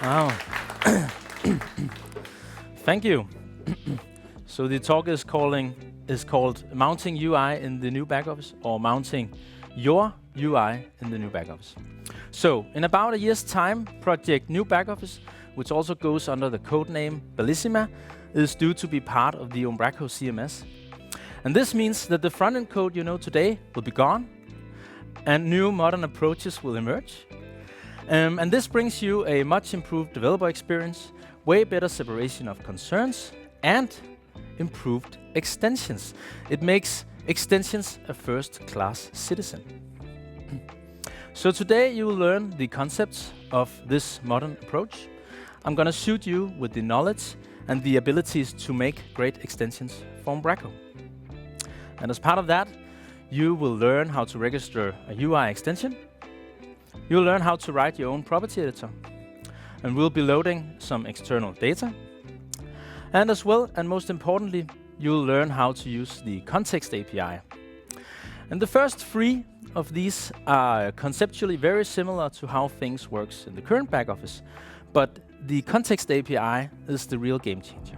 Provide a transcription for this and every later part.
Wow. Thank you. So the talk is called Mounting UI in the New Backoffice, or Mounting Your UI in the New Backoffice. So in about a year's time, Project New Backoffice, which also goes under the code name Bellissima, is due to be part of the Umbraco CMS. And this means that the front-end code you know today will be gone, and new modern approaches will emerge. And this brings you a much improved developer experience, way better separation of concerns, and improved extensions. It makes extensions a first-class citizen. So today you will learn the concepts of this modern approach. I'm going to suit you with the knowledge and the abilities to make great extensions for Umbraco. And as part of that, you will learn how to register a UI extension. You'll learn how to write your own property editor. And we'll be loading some external data. And as well, and most importantly, you'll learn how to use the context API. And the first three of these are conceptually very similar to how things works in the current backoffice, but the context API is the real game changer.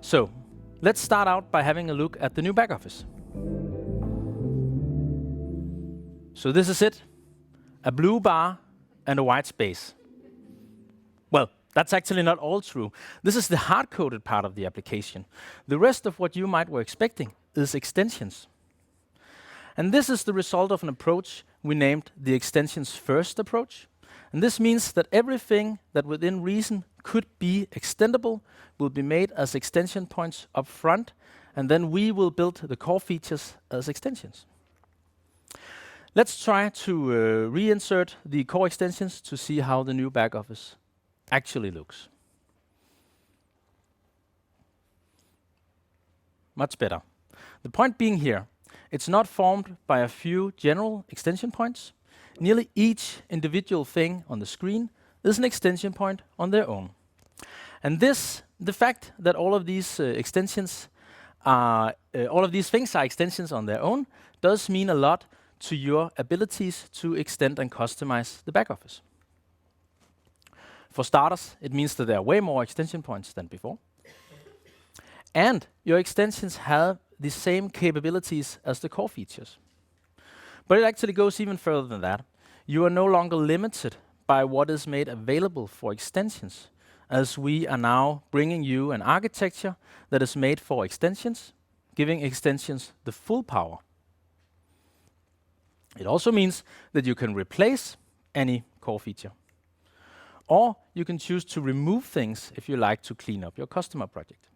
So, let's start out by having a look at the new backoffice. So this is it, a blue bar and a white space. Well, that's actually not all true. This is the hard-coded part of the application. The rest of what you might were expecting is extensions. And this is the result of an approach we named the extensions first approach. And this means that everything that within reason could be extendable will be made as extension points up front, and then we will build the core features as extensions. Let's try to reinsert the core extensions to see how the new backoffice actually looks. Much better. The point being here, it's not formed by a few general extension points. Nearly each individual thing on the screen is an extension point on their own. And the fact that all of these things are extensions on their own, does mean a lot to your abilities to extend and customize the backoffice. For starters, it means that there are way more extension points than before. And your extensions have the same capabilities as the core features. But it actually goes even further than that. You are no longer limited by what is made available for extensions, as we are now bringing you an architecture that is made for extensions, giving extensions the full power. It also means that you can replace any core feature. Or you can choose to remove things if you like to clean up your customer project.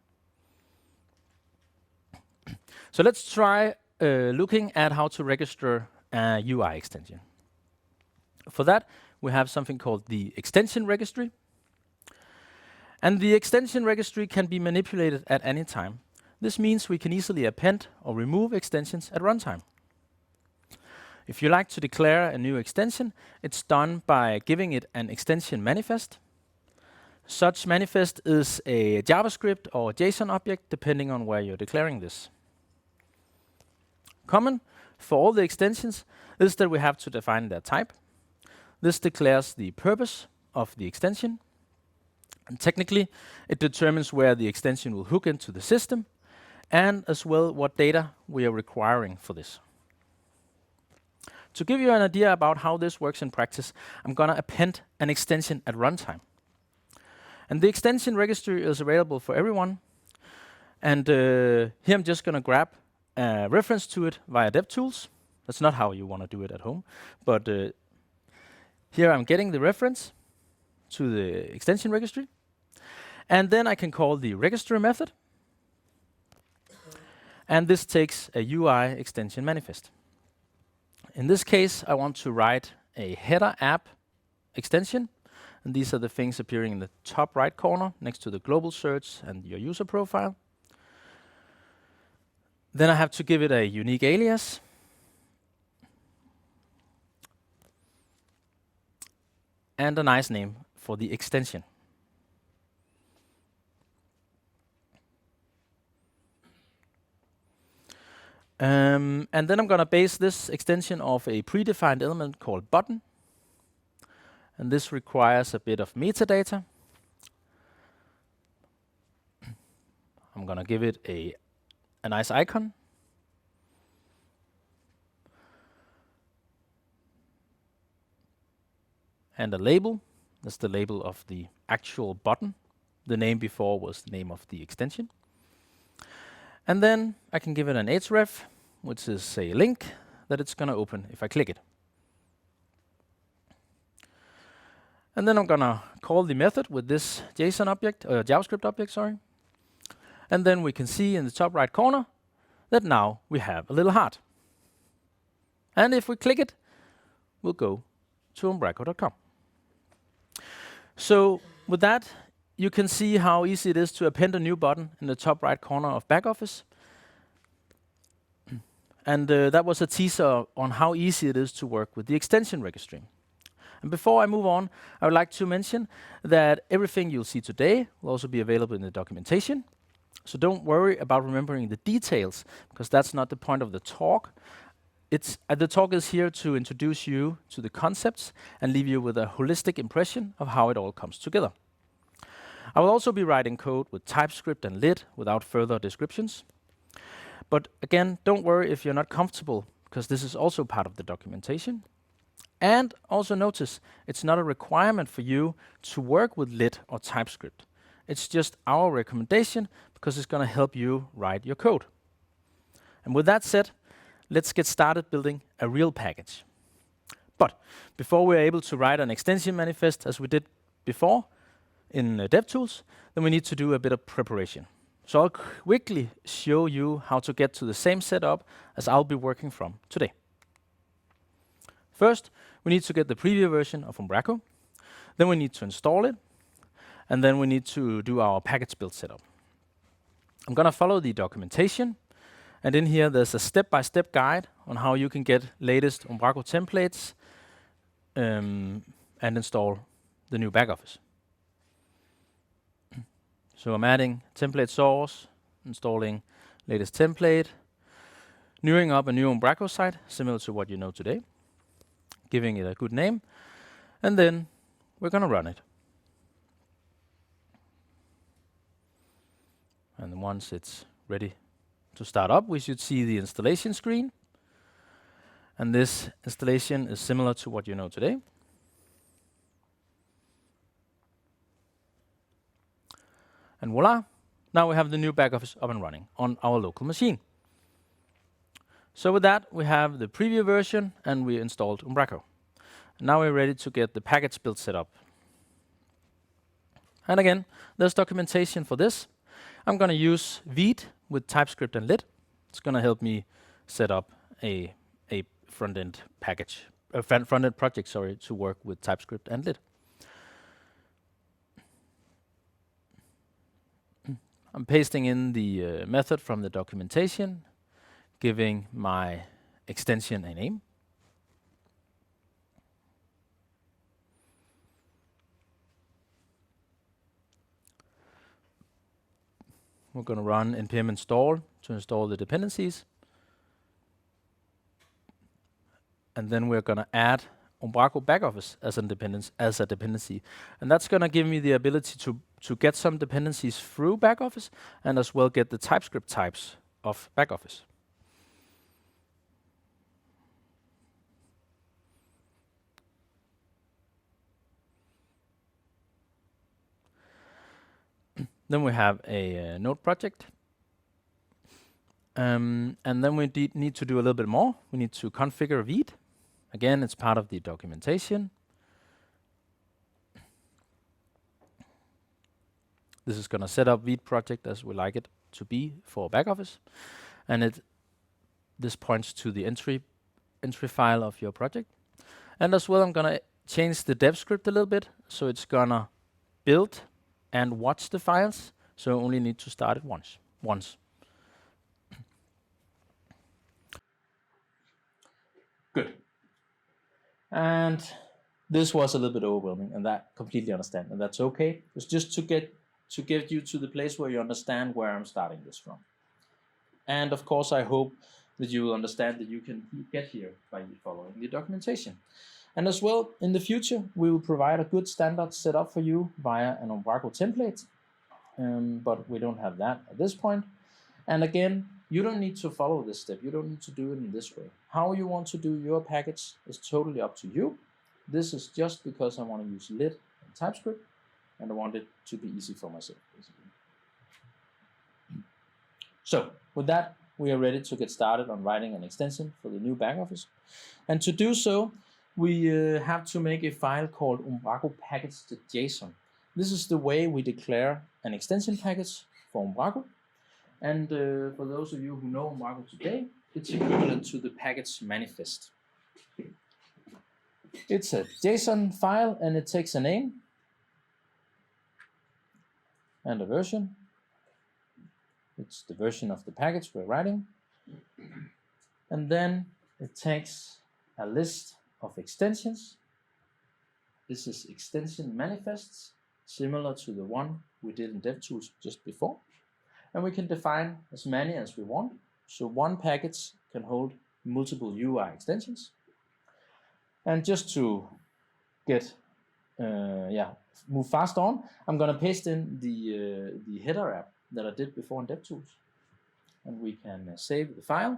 So let's try looking at how to register a UI extension. For that, we have something called the extension registry. And the extension registry can be manipulated at any time. This means we can easily append or remove extensions at runtime. If you like to declare a new extension, it's done by giving it an extension manifest. Such manifest is a JavaScript or JSON object, depending on where you're declaring this. Common for all the extensions is that we have to define their type. This declares the purpose of the extension. And technically, it determines where the extension will hook into the system, and as well what data we are requiring for this. To give you an idea about how this works in practice, I'm going to append an extension at runtime. And the extension registry is available for everyone. And here I'm just going to grab a reference to it via DevTools. That's not how you want to do it at home. But here I'm getting the reference to the extension registry. And then I can call the register method. And this takes a UI extension manifest. In this case, I want to write a header app extension. And these are the things appearing in the top right corner next to the global search and your user profile. Then I have to give it a unique alias. And a nice name for the extension. And then I'm going to base this extension off a predefined element called button. And this requires a bit of metadata. I'm going to give it a nice icon. And a label. That's the label of the actual button. The name before was the name of the extension. And then I can give it an href, which is a link that it's going to open if I click it. And then I'm going to call the method with this JSON object, JavaScript object, sorry. And then we can see in the top right corner that now we have a little heart. And if we click it, we'll go to umbraco.com. So with that, you can see how easy it is to append a new button in the top right corner of Backoffice. And that was a teaser on how easy it is to work with the extension registry. And before I move on, I would like to mention that everything you'll see today will also be available in the documentation. So don't worry about remembering the details, because that's not the point of the talk. The talk is here to introduce you to the concepts and leave you with a holistic impression of how it all comes together. I will also be writing code with TypeScript and lit without further descriptions. But again, don't worry if you're not comfortable, because this is also part of the documentation. And also notice, it's not a requirement for you to work with lit or TypeScript. It's just our recommendation, because it's going to help you write your code. And with that said, let's get started building a real package. But before we're able to write an extension manifest as we did before in DevTools, then we need to do a bit of preparation. So I'll quickly show you how to get to the same setup as I'll be working from today. First, we need to get the preview version of Umbraco. Then we need to install it. And then we need to do our package build setup. I'm going to follow the documentation. And in here, there's a step-by-step guide on how you can get latest Umbraco templates and install the new Backoffice. So I'm adding template source, installing latest template, newing up a new Umbraco site, similar to what you know today, giving it a good name, and then we're going to run it. And once it's ready to start up, we should see the installation screen. And this installation is similar to what you know today. And voila, now we have the new Backoffice up and running on our local machine. So with that, we have the preview version and we installed Umbraco. Now we're ready to get the package build set up. And again, there's documentation for this. I'm going to use Vite with TypeScript and lit. It's going to help me set up a front-end package, a front-end project, sorry, to work with TypeScript and lit. I'm pasting in the method from the documentation, giving my extension a name. We're going to run npm install to install the dependencies. And then we're going to add Umbraco Backoffice as a dependency. And that's going to give me the ability to get some dependencies through Backoffice and as well get the TypeScript types of Backoffice. Then we have a node project. And then we need to do a little bit more. We need to configure Vite. Again, it's part of the documentation. This is going to set up Vite project as we like it to be for Backoffice. And this points to the entry file of your project. And as well, I'm going to change the dev script a little bit. So it's going to build and watch the files. So I only need to start it once. Good. And this was a little bit overwhelming, and that completely understand, and that's okay. It's just to get you to the place where you understand where I'm starting this from. And of course, I hope that you will understand that you can get here by following the documentation. And as well, in the future, we will provide a good standard setup for you via an Umbraco template, but we don't have that at this point. And again, you don't need to follow this step. You don't need to do it in this way. How you want to do your package is totally up to you. This is just because I want to use lit and TypeScript, and I want it to be easy for myself, basically. So with that, we are ready to get started on writing an extension for the new Backoffice. And to do so, we have to make a file called Umbraco package.json. This is the way we declare an extension package for Umbraco. And for those of you who know Umbraco today, it's equivalent to the package manifest. It's a JSON file, and it takes a name and a version. It's the version of the package we're writing. And then it takes a list of extensions. This is extension manifests, similar to the one we did in DevTools just before. And we can define as many as we want. So one package can hold multiple UI extensions. And just to get move fast on, I'm going to paste in the header app that I did before in DevTools. And we can save the file.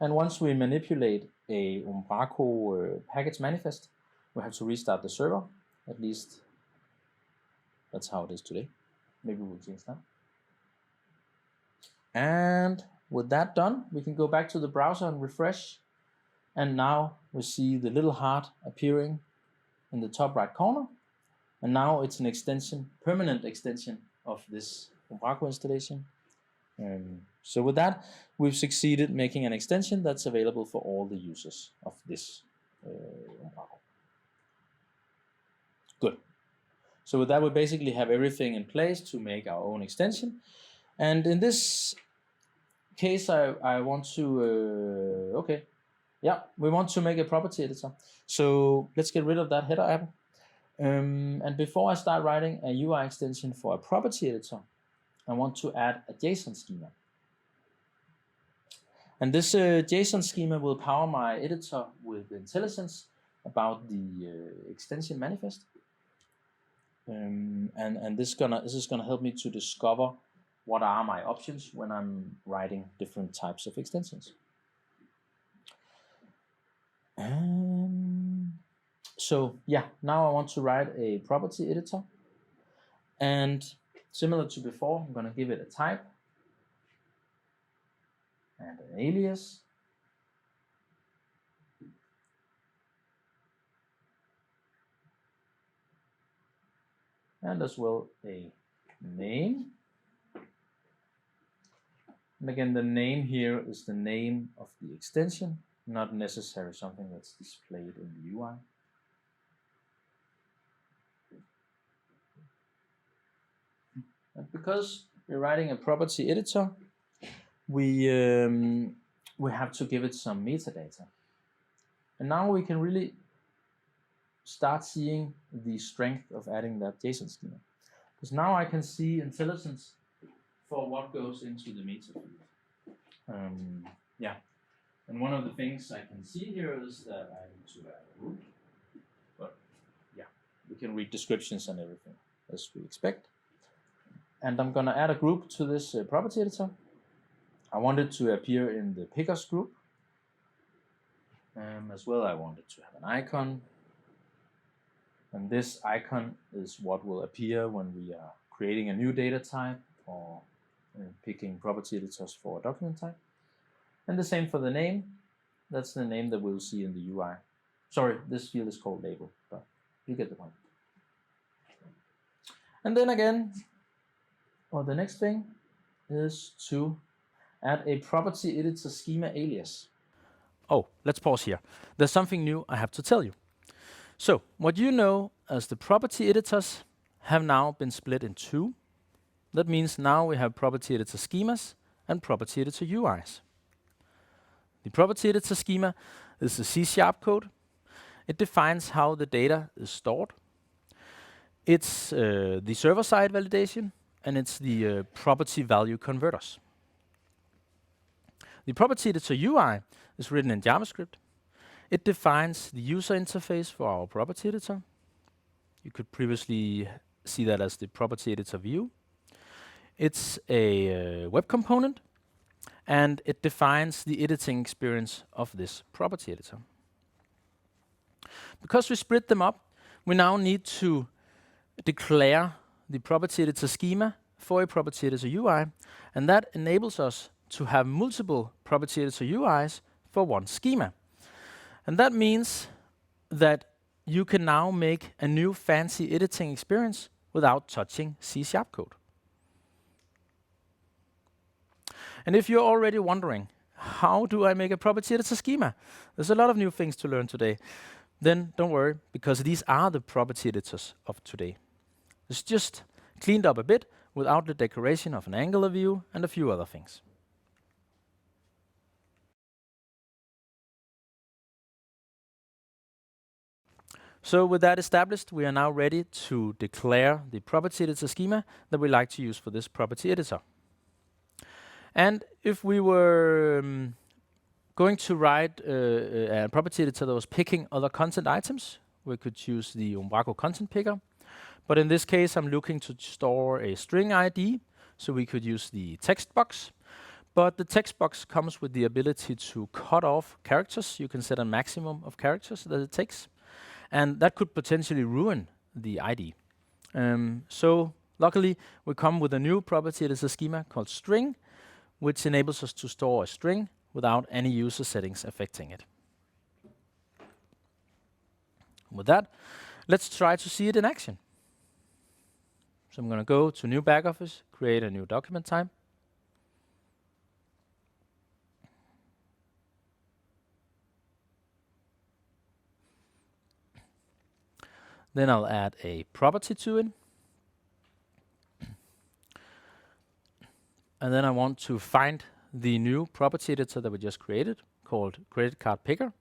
And once we manipulate a Umbraco package manifest, we have to restart the server. At least that's how it is today. Maybe we'll change that. And with that done, we can go back to the browser and refresh. And now we see the little heart appearing in the top right corner. And now it's an extension, permanent extension of this Umbraco installation. So with that, we've succeeded making an extension that's available for all the users of this Umbraco. Good. So with that, we basically have everything in place to make our own extension. And in this case, I want to, we want to make a property editor. So let's get rid of that header app. And before I start writing a UI extension for a property editor, I want to add a JSON schema. And this JSON schema will power my editor with intelligence about the extension manifest. And this is gonna help me to discover what are my options when I'm writing different types of extensions. So now I want to write a property editor, and similar to before, I'm going to give it a type and an alias. And as well a name. And again, the name here is the name of the extension, not necessarily something that's displayed in the UI. And because we're writing a property editor, we have to give it some metadata. And now we can really start seeing the strength of adding that JSON schema. Because now I can see intelligence for what goes into the meta field. And one of the things I can see here is that I need to add a group. But we can read descriptions and everything as we expect. And I'm going to add a group to this property editor. I want it to appear in the pickers group. As well, I want it to have an icon. And this icon is what will appear when we are creating a new data type or picking property editors for a document type. And the same for the name. That's the name that we'll see in the UI. Sorry, this field is called label, but you get the point. And then again, the next thing is to add a property editor schema alias. Oh, let's pause here. There's something new I have to tell you. So, what you know as the property editors have now been split in two. That means now we have property editor schemas and property editor UIs. The property editor schema is the C# code. It defines how the data is stored. It's the server-side validation, and it's the property value converters. The property editor UI is written in JavaScript. It defines the user interface for our property editor. You could previously see that as the property editor view. It's a web component, and it defines the editing experience of this property editor. Because we split them up, we now need to declare the property editor schema for a property editor UI, and that enables us to have multiple property editor UIs for one schema. And that means that you can now make a new fancy editing experience without touching C# code. And if you're already wondering, how do I make a property editor schema? There's a lot of new things to learn today. Then don't worry, because these are the property editors of today. It's just cleaned up a bit without the decoration of an angular view and a few other things. So with that established, we are now ready to declare the property editor schema that we like to use for this property editor. And if we were going to write a property editor that was picking other content items, we could use the Umbraco content picker. But in this case, I'm looking to store a string ID, so we could use the text box. But the text box comes with the ability to cut off characters. You can set a maximum of characters that it takes. And that could potentially ruin the ID. So luckily, we come with a new property editor schema called string, which enables us to store a string without any user settings affecting it. With that, let's try to see it in action. So I'm going to go to New Backoffice, create a new document type. Then I'll add a property to it. And then I want to find the new property editor that we just created, called credit card picker.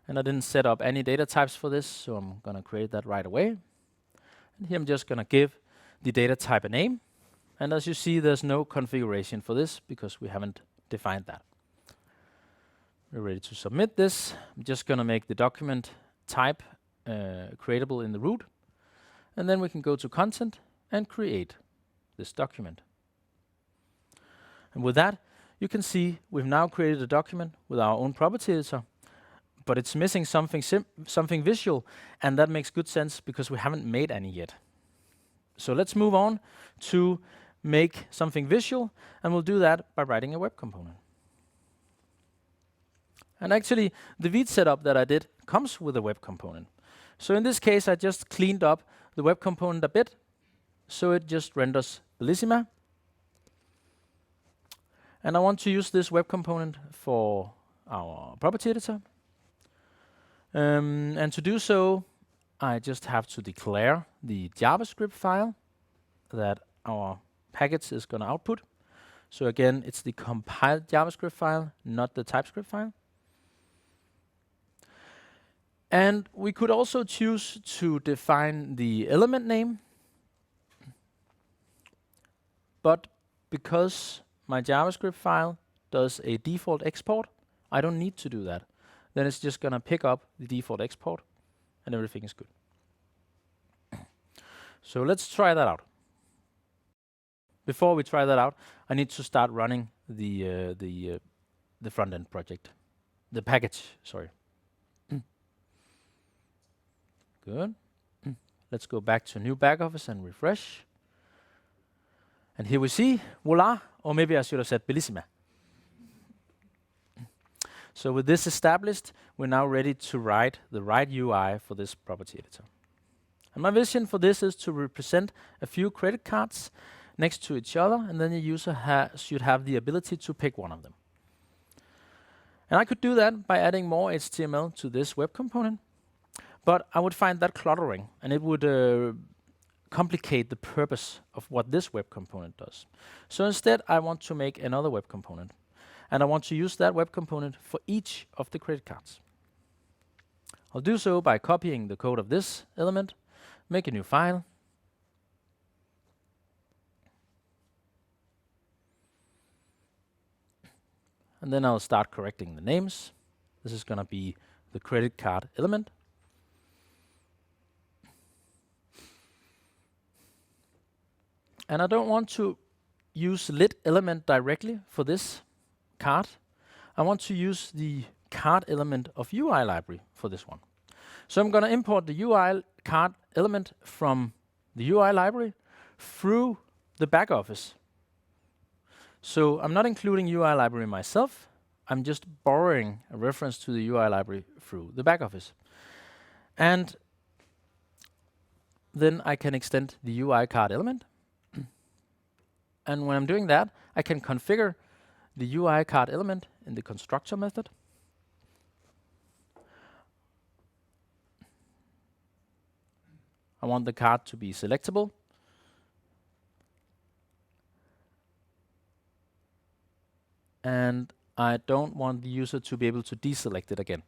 And I didn't set up any data types for this, so I'm going to create that right away. And here I'm just going to give the data type a name. And as you see, there's no configuration for this because we haven't defined that. We're ready to submit this. I'm just going to make the document type creatable in the root. And then we can go to content and create this document. And with that, you can see we've now created a document with our own property editor, but it's missing something visual, and that makes good sense because we haven't made any yet. So let's move on to make something visual, and we'll do that by writing a web component. And actually, the Vite setup that I did comes with a web component. So in this case, I just cleaned up the web component a bit, so it just renders Bellissima. And I want to use this web component for our property editor. And to do so, I just have to declare the JavaScript file that our package is going to output. So again, it's the compiled JavaScript file, not the TypeScript file. And we could also choose to define the element name. But because my JavaScript file does a default export, I don't need to do that. Then it's just going to pick up the default export, and everything is good. So let's try that out. Before we try that out, I need to start running the front-end project, the package, sorry. Good. Let's go back to New Backoffice and refresh. And here we see, voila, or maybe I should have said Bellissima. So with this established, we're now ready to write the right UI for this property editor. And my vision for this is to represent a few credit cards next to each other, and then the user should have the ability to pick one of them. And I could do that by adding more HTML to this web component, but I would find that cluttering, and it would complicate the purpose of what this web component does. So instead, I want to make another web component, and I want to use that web component for each of the credit cards. I'll do so by copying the code of this element, make a new file, and then I'll start correcting the names. This is going to be the credit card element. And I don't want to use lit element directly for this card. I want to use the card element of UI library for this one. So I'm going to import the UI card element from the UI library through the Backoffice. So I'm not including UI library myself. I'm just borrowing a reference to the UI library through the Backoffice. And then I can extend the UI card element. And when I'm doing that, I can configure the UI card element in the constructor method. I want the card to be selectable. And I don't want the user to be able to deselect it again.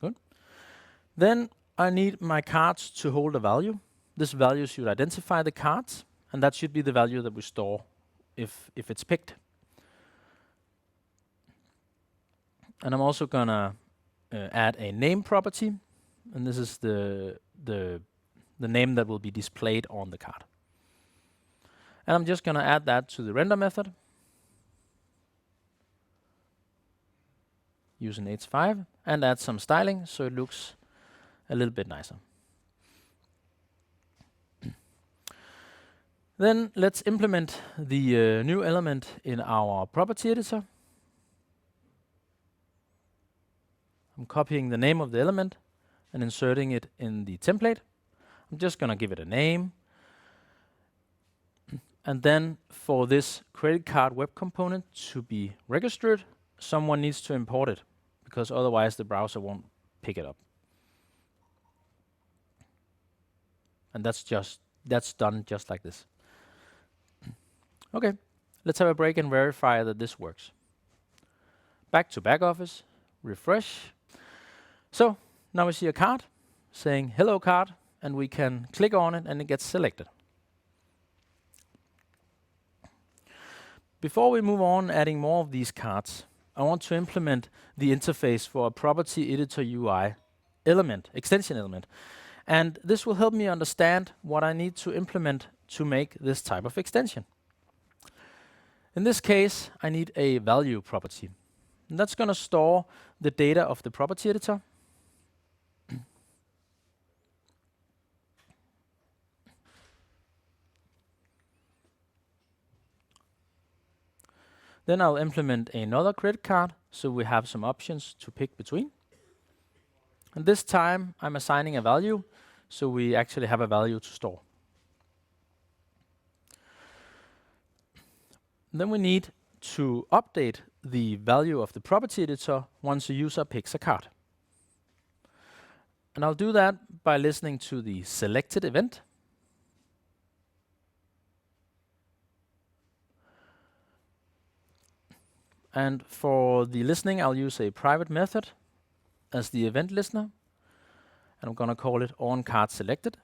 Good. Then I need my cards to hold a value. This value should identify the cards, and that should be the value that we store if it's picked. And I'm also gonna add a name property, and this is the name that will be displayed on the card. And I'm just gonna add that to the render method using H5 and add some styling so it looks a little bit nicer. Then let's implement the new element in our property editor. I'm copying the name of the element and inserting it in the template. I'm just going to give it a name. And then for this credit card web component to be registered, someone needs to import it, because otherwise the browser won't pick it up. And that's done just like this. Okay, let's have a break and verify that this works. Back to Backoffice, refresh. So now we see a card saying hello card, and we can click on it and it gets selected. Before we move on adding more of these cards, I want to implement the interface for a property editor UI element, extension element. And this will help me understand what I need to implement to make this type of extension. In this case, I need a value property. And that's going to store the data of the property editor. Then I'll implement another credit card, so we have some options to pick between. And this time, I'm assigning a value, so we actually have a value to store. Then we need to update the value of the property editor once a user picks a card. And I'll do that by listening to the selected event. And for the listening, I'll use a private method as the event listener. And I'm going to call it onCardSelected.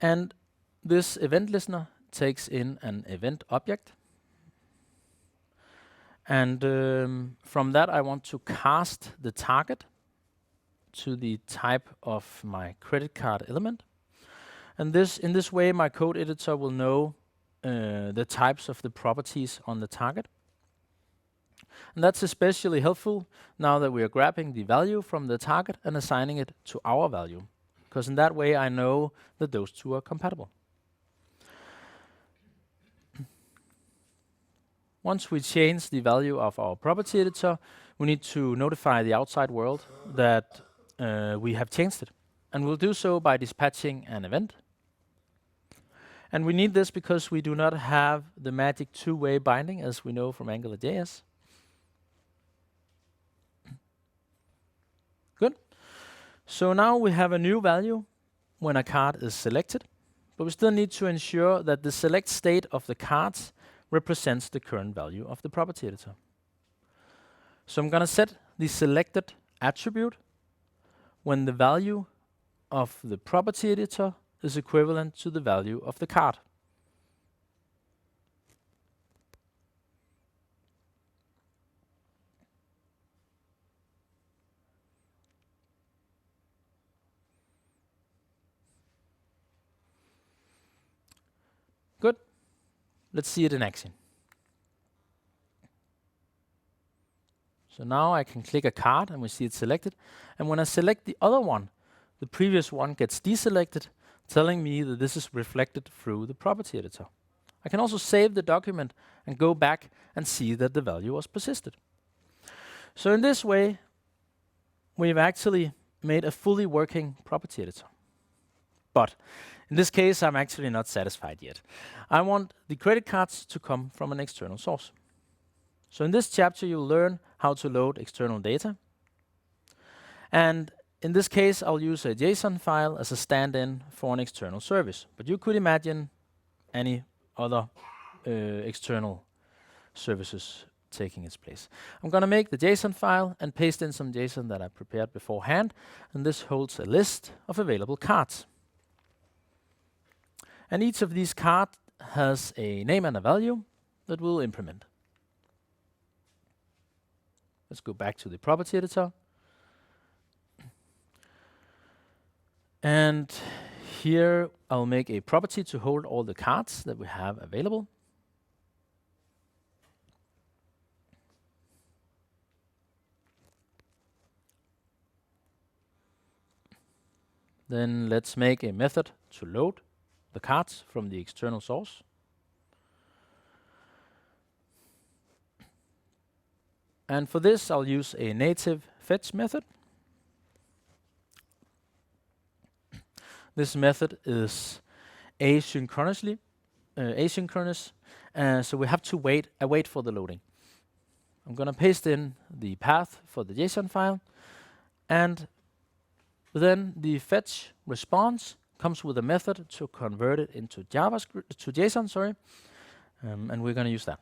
And this event listener takes in an event object. And from that, I want to cast the target to the type of my credit card element. And in this way, my code editor will know the types of the properties on the target. And that's especially helpful now that we are grabbing the value from the target and assigning it to our value, because in that way I know that those two are compatible. Once we change the value of our property editor, we need to notify the outside world that we have changed it. And we'll do so by dispatching an event. And we need this because we do not have the magic two-way binding, as we know from AngularJS. Good. So now we have a new value when a card is selected, but we still need to ensure that the select state of the cards represents the current value of the property editor. So I'm going to set the selected attribute when the value of the property editor is equivalent to the value of the card. Good. Let's see it in action. So now I can click a card and we see it selected. And when I select the other one, the previous one gets deselected, telling me that this is reflected through the property editor. I can also save the document and go back and see that the value was persisted. So in this way, we've actually made a fully working property editor. But in this case, I'm actually not satisfied yet. I want the credit cards to come from an external source. So in this chapter, you'll learn how to load external data. And in this case, I'll use a JSON file as a stand-in for an external service. But you could imagine any other external services taking its place. I'm going to make the JSON file and paste in some JSON that I prepared beforehand. And this holds a list of available cards. And each of these cards has a name and a value that we'll implement. Let's go back to the property editor. And here I'll make a property to hold all the cards that we have available. Then let's make a method to load the cards from the external source. And for this, I'll use a native fetch method. This method is asynchronous, so we have to wait for the loading. I'm going to paste in the path for the JSON file, and then the fetch response comes with a method to convert it into JSON, and we're going to use that.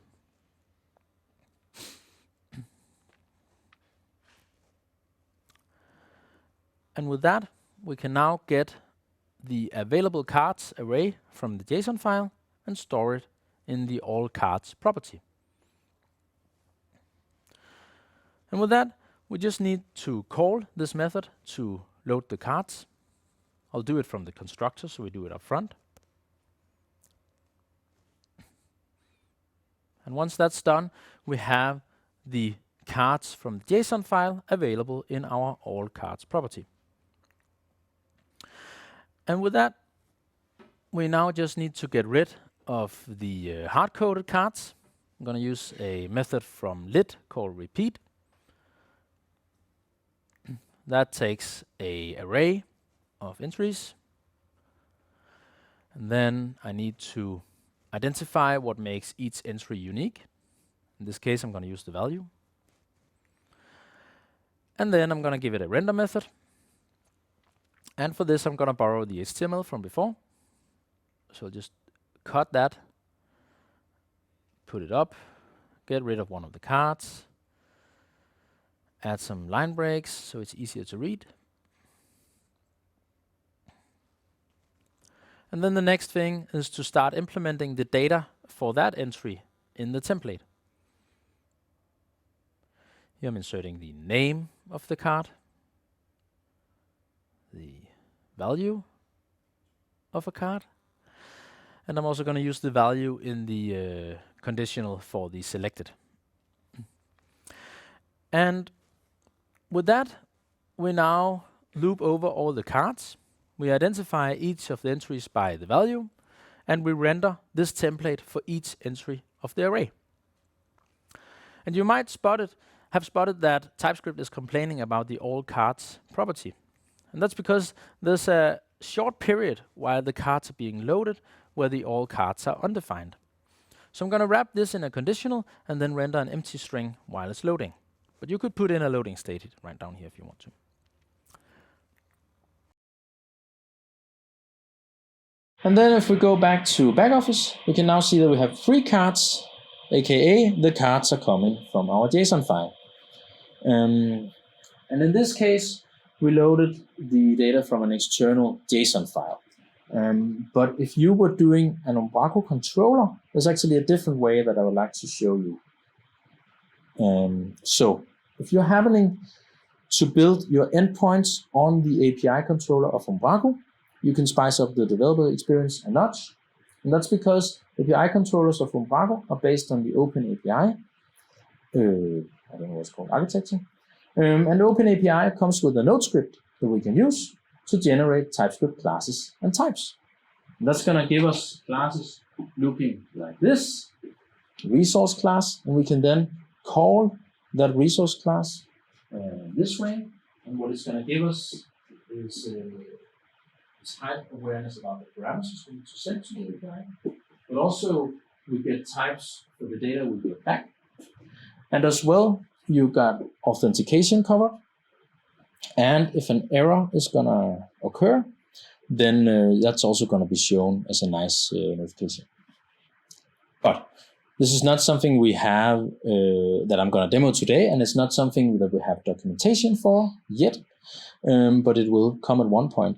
And with that, we can now get the available cards array from the JSON file and store it in the all cards property. And with that, we just need to call this method to load the cards. I'll do it from the constructor, so we do it up front. And once that's done, we have the cards from the JSON file available in our all cards property. And with that, we now just need to get rid of the hard-coded cards. I'm going to use a method from lit called repeat. That takes an array of entries. And then I need to identify what makes each entry unique. In this case, I'm going to use the value. And then I'm going to give it a render method. And for this, I'm going to borrow the HTML from before. So I'll just cut that, put it up, get rid of one of the cards, add some line breaks so it's easier to read. And then the next thing is to start implementing the data for that entry in the template. Here I'm inserting the name of the card, the value of a card, and I'm also going to use the value in the conditional for the selected. And with that, we now loop over all the cards. We identify each of the entries by the value, and we render this template for each entry of the array. And you might have spotted that TypeScript is complaining about the all cards property. And that's because there's a short period while the cards are being loaded where the all cards are undefined. So I'm going to wrap this in a conditional and then render an empty string while it's loading. But you could put in a loading state right down here if you want to. And then if we go back to Backoffice, we can now see that we have 3 cards aka the cards are coming from our JSON file. And in this case, we loaded the data from an external JSON file. But if you were doing an Umbraco controller, there's actually a different way that I would like to show you. So if you're happening to build your endpoints on the API controller of Umbraco, you can spice up the developer experience a notch. And that's because API controllers of Umbraco are based on the Open API. I don't know what's called architecture. And Open API comes with a node script that we can use to generate TypeScript classes and types. And that's going to give us classes looking like this, resource class, and we can then call that resource class this way. And what it's going to give us is type awareness about the parameters we need to send to the API, but also we get types for the data we get back. And as well, you got authentication covered. And if an error is going to occur, then that's also going to be shown as a nice notification. But this is not something we have that I'm going to demo today, and it's not something that we have documentation for yet, but it will come at one point.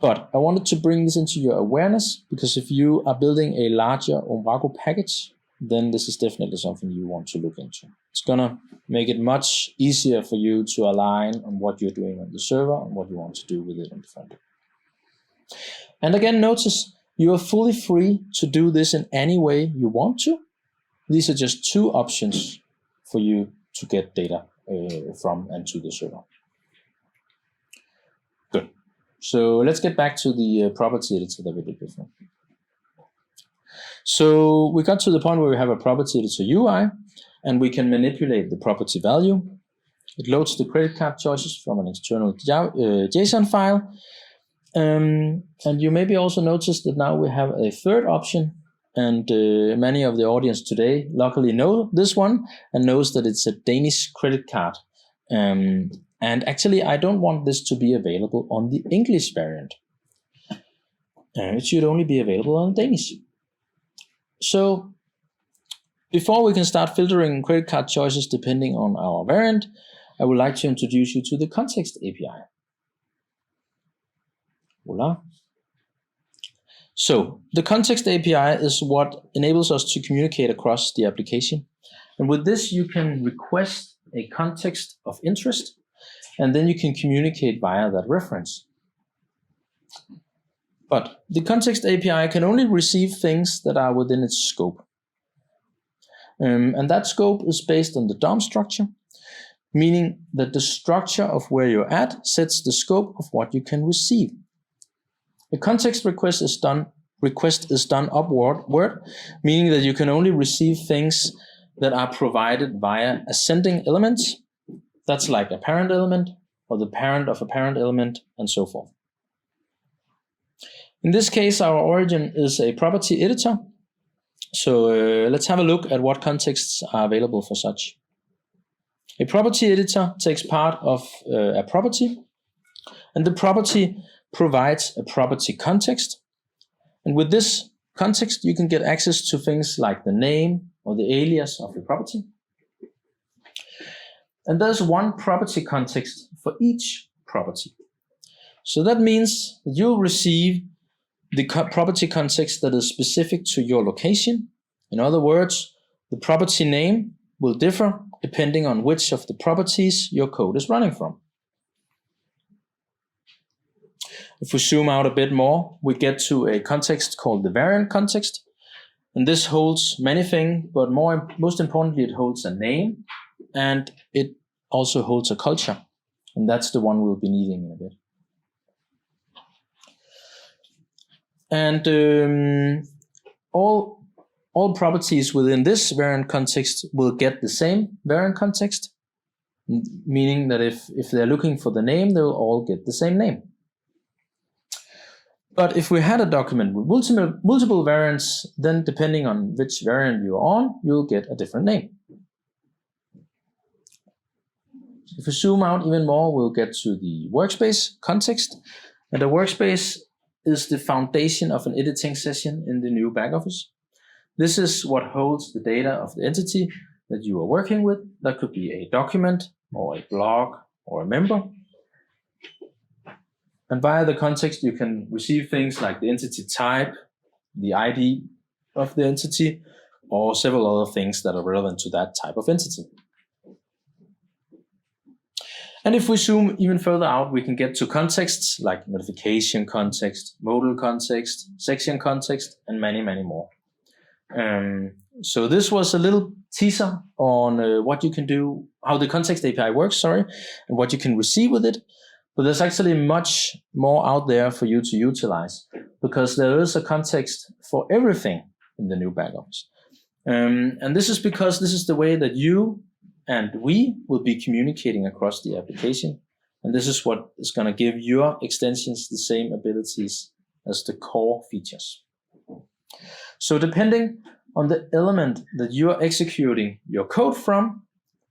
But I wanted to bring this into your awareness, because if you are building a larger Umbraco package, then this is definitely something you want to look into. It's going to make it much easier for you to align on what you're doing on the server and what you want to do with it on the front end. And again, notice you are fully free to do this in any way you want to. These are just two options for you to get data from and to the server. Good. So let's get back to the property editor that we did before. So we got to the point where we have a property editor UI, and we can manipulate the property value. It loads the credit card choices from an external JSON file. And you maybe also noticed that now we have a third option, and many of the audience today luckily know this one and knows that it's a Danish credit card. And actually, I don't want this to be available on the English variant. It should only be available on Danish. So before we can start filtering credit card choices depending on our variant, I would like to introduce you to the context API. Voila. So the context API is what enables us to communicate across the application. And with this, you can request a context of interest, and then you can communicate via that reference. But the context API can only receive things that are within its scope. And that scope is based on the DOM structure, meaning that the structure of where you're at sets the scope of what you can receive. A context request is done upward, meaning that you can only receive things that are provided via ascending elements. That's like a parent element or the parent of a parent element and so forth. In this case, our origin is a property editor. So let's have a look at what contexts are available for such. A property editor takes part of a property, and the property provides a property context. And with this context, you can get access to things like the name or the alias of the property. And there's one property context for each property. So that means that you'll receive the property context that is specific to your location. In other words, the property name will differ depending on which of the properties your code is running from. If we zoom out a bit more, we get to a context called the variant context. And this holds many things, but most importantly, it holds a name, and it also holds a culture. And that's the one we'll be needing in a bit. And all properties within this variant context will get the same variant context, meaning that if they're looking for the name, they'll all get the same name. But if we had a document with multiple variants, then depending on which variant you're on, you'll get a different name. If we zoom out even more, we'll get to the workspace context. And the workspace is the foundation of an editing session in the new Backoffice. This is what holds the data of the entity that you are working with. That could be a document or a blog or a member. And via the context, you can receive things like the entity type, the ID of the entity, or several other things that are relevant to that type of entity. And if we zoom even further out, we can get to contexts like notification context, modal context, section context, and many, many more. So this was a little teaser on what you can do, how the context API works, and what you can receive with it. But there's actually much more out there for you to utilize, because there is a context for everything in the new Backoffice. And this is because this is the way that you and we will be communicating across the application. And this is what is going to give your extensions the same abilities as the core features. So depending on the element that you are executing your code from,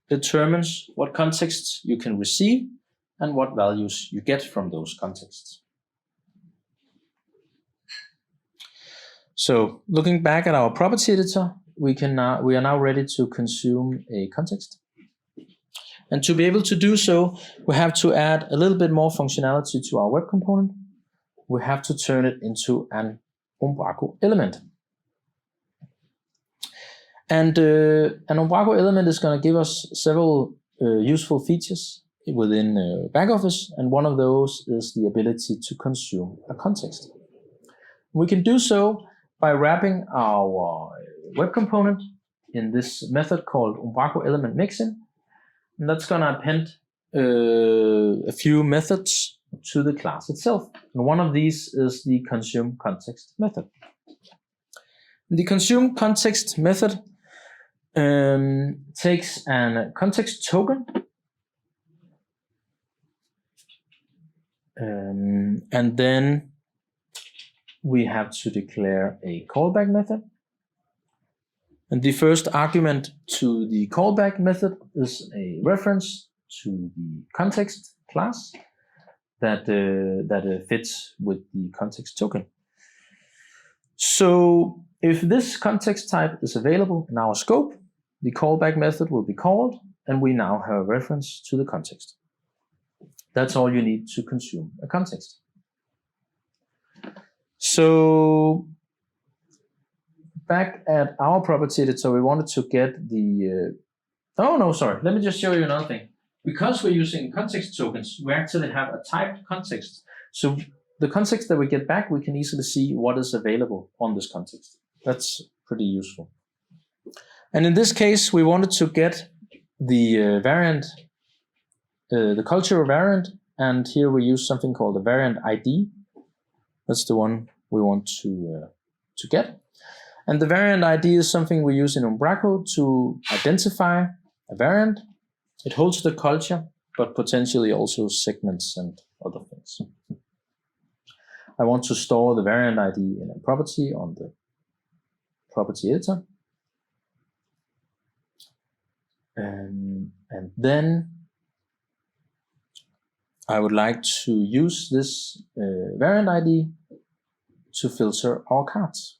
determines what contexts you can receive and what values you get from those contexts. So looking back at our property editor, we are now ready to consume a context. And to be able to do so, we have to add a little bit more functionality to our web component. We have to turn it into an Umbraco element. And an Umbraco element is going to give us several useful features within Backoffice, and one of those is the ability to consume a context. We can do so by wrapping our web component in this method called Umbraco element mixin, and that's going to append a few methods to the class itself. And one of these is the consume context method. The consume context method takes a context token and then we have to declare a callback method. And the first argument to the callback method is a reference to the context class that fits with the context token. So if this context type is available in our scope, the callback method will be called, and we now have a reference to the context. That's all you need to consume a context. So back at our property editor, we wanted to get the... Let me just show you another thing. Because we're using context tokens, we actually have a typed context. So the context that we get back, we can easily see what is available on this context. That's pretty useful. And in this case, we wanted to get the variant, the cultural variant, and here we use something called the variant ID. That's the one we want to get. And the variant ID is something we use in Umbraco to identify a variant. It holds the culture, but potentially also segments and other things. I want to store the variant ID in a property on the property editor. And then I would like to use this variant ID to filter our cards.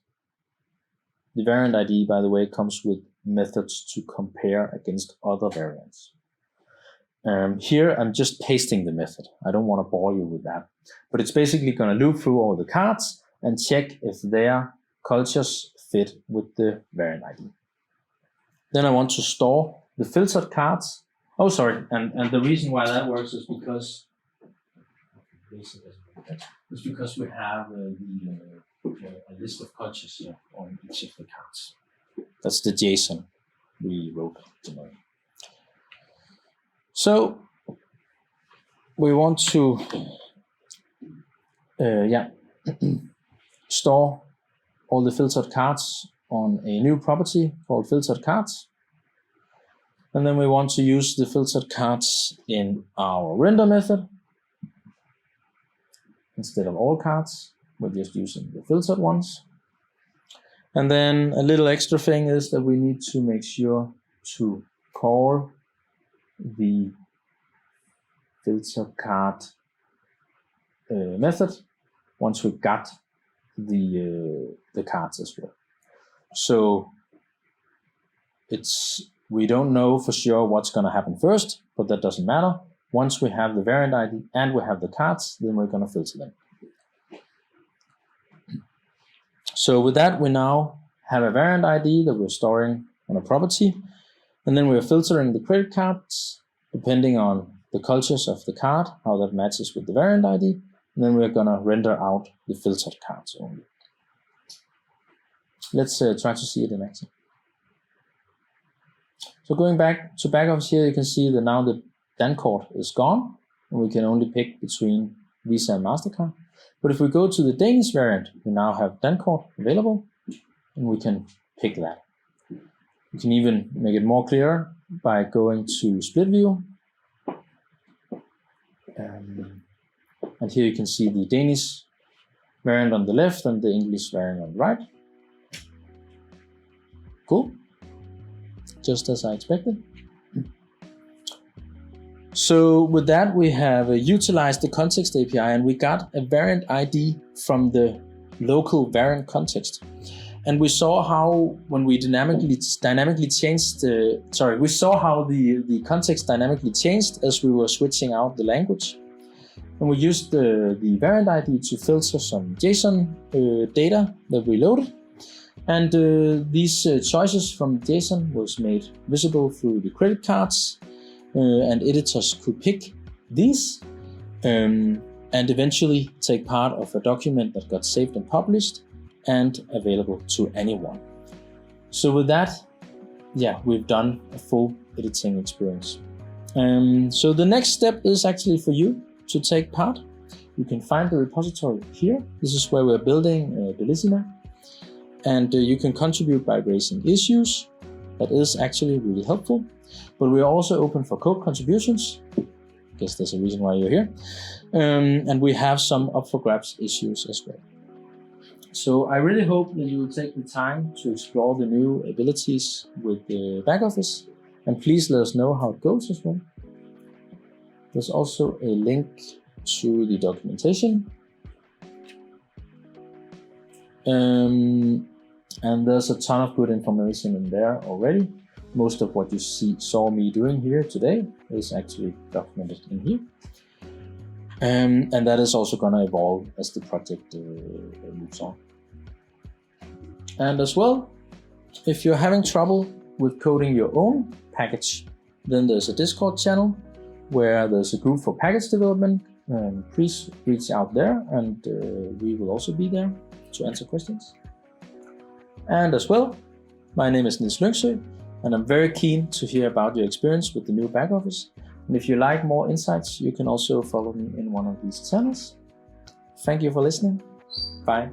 The variant ID, by the way, comes with methods to compare against other variants. Here I'm just pasting the method. I don't want to bore you with that. But it's basically going to loop through all the cards and check if their cultures fit with the variant ID. Then I want to store the filtered cards. And the reason why that works is because we have a list of cultures here on each of the cards. That's the JSON we wrote tonight. So we want to store all the filtered cards on a new property called filtered cards. And then we want to use the filtered cards in our render method. Instead of all cards, we're just using the filtered ones. And then a little extra thing is that we need to make sure to call the filter card method once we got the cards as well. So we don't know for sure what's going to happen first, but that doesn't matter. Once we have the variant ID and we have the cards, then we're going to filter them. So with that, we now have a variant ID that we're storing on a property, and then we're filtering the credit cards depending on the cultures of the card, how that matches with the variant ID, and then we're going to render out the filtered cards only. Let's try to see it in action. So going back to Backoffice here, you can see that now the Dankort is gone, and we can only pick between Visa and MasterCard. But if we go to the Danish variant, we now have Dankort available, and we can pick that. You can even make it more clear by going to split view. And here you can see the Danish variant on the left and the English variant on the right. Cool. Just as I expected. So with that, we have utilized the context API, and we got a variant ID from the local variant context. And we saw how when we dynamically changed we saw how the context dynamically changed as we were switching out the language. And we used the variant ID to filter some JSON data that we loaded. And these choices from JSON was made visible through the credit cards, and editors could pick these and eventually take part of a document that got saved and published and available to anyone. So with that, yeah, we've done a full editing experience. So the next step is actually for you to take part. You can find the repository here. This is where we're building Bellissima. And you can contribute by raising issues. That is actually really helpful. But we're also open for code contributions. I guess there's a reason why you're here. And we have some up for grabs issues as well. So I really hope that you will take the time to explore the new abilities with the Backoffice. And please let us know how it goes as well. There's also a link to the documentation. And there's a ton of good information in there already. Most of what you saw me doing here today is actually documented in here. And that is also going to evolve as the project moves on. And as well, if you're having trouble with coding your own package, then there's a Discord channel where there's a group for package development. Please reach out there, and we will also be there to answer questions. And as well, my name is Niels Lyngsø, and I'm very keen to hear about your experience with the new Backoffice. And if you like more insights, you can also follow me in one of these channels. Thank you for listening. Bye.